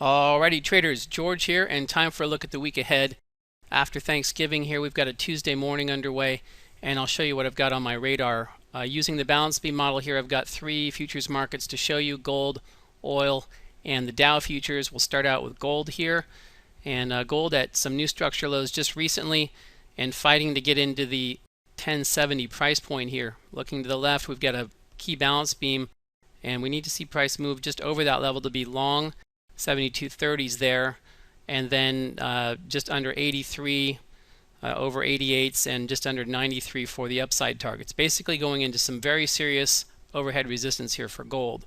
Alrighty traders, George here, and time for a look at the week ahead. After Thanksgiving here, we've got a Tuesday morning underway, and I'll show you what I've got on my radar. Using the balance beam model here, I've got three futures markets to show you: gold, oil, and the Dow futures. We'll start out with gold here, and gold at some new structure lows just recently and fighting to get into the 1070 price point here. Looking to the left, we've got a key balance beam, and we need to see price move just over that level to be long. 72.30s there, and then just under 83 over 88s, and just under 93 for the upside targets. Basically going into some very serious overhead resistance here for gold.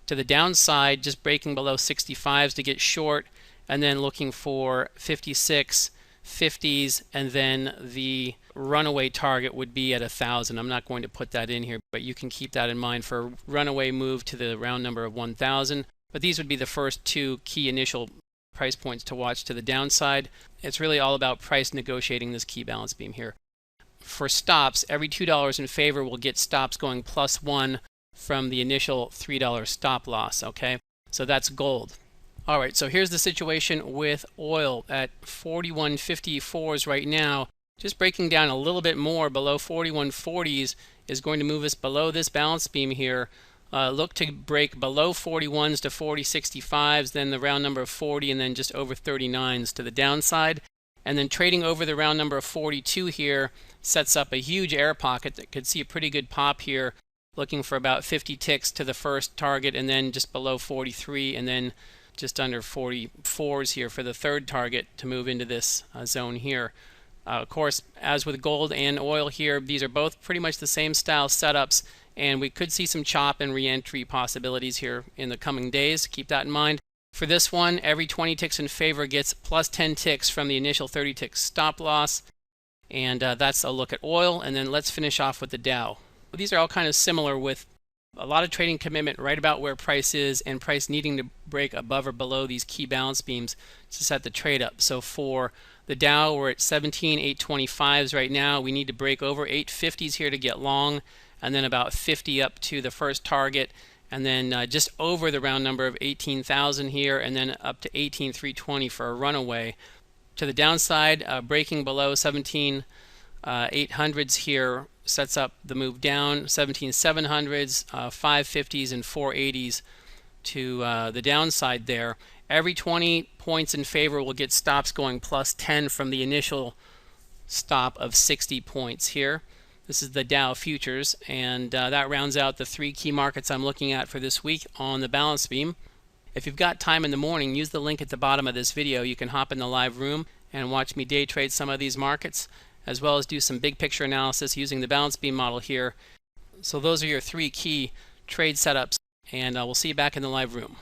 To the downside, just breaking below 65s to get short, and then looking for 56, 50s, and then the runaway target would be at 1,000. I'm not going to put that in here, but you can keep that in mind for a runaway move to the round number of 1,000. But these would be the first two key initial price points to watch to the downside. It's really all about price negotiating this key balance beam here. For stops, every $2 in favor will get stops going +1 from the initial $3 stop loss, okay? So that's gold. All right, so here's the situation with oil at 41.54s right now. Just breaking down a little bit more below 41.40s is going to move us below this balance beam here. Look to break below 41s to 40.65s, then the round number of 40, and then just over 39s to the downside. And then trading over the round number of 42 here sets up a huge air pocket that could see a pretty good pop here, looking for about 50 ticks to the first target, and then just below 43, and then just under 44s here for the third target to move into this zone here. Of course, as with gold and oil here, these are both pretty much the same style setups, and we could see some chop and re-entry possibilities here in the coming days. Keep that in mind. For this one, every 20 ticks in favor gets +10 ticks from the initial 30 tick stop loss, and that's a look at oil. And then let's finish off with the Dow. These are all kind of similar, with a lot of trading commitment right about where price is, and price needing to break above or below these key balance beams to set the trade up. So for the Dow, we're at 17,825s right now. We need to break over 850s here to get long, and then about 50 up to the first target, and then just over the round number of 18,000 here, and then up to 18,320 for a runaway. To the downside, breaking below 17,800s here sets up the move down. 17,700s, 550s, and 480s to the downside there. Every 20 points in favor will get stops going +10 from the initial stop of 60 points here. This is the Dow futures, and that rounds out the three key markets I'm looking at for this week on the balance beam. If you've got time in the morning, use the link at the bottom of this video. You can hop in the live room and watch me day trade some of these markets, as well as do some big picture analysis using the balance beam model here. So those are your three key trade setups, and we'll see you back in the live room.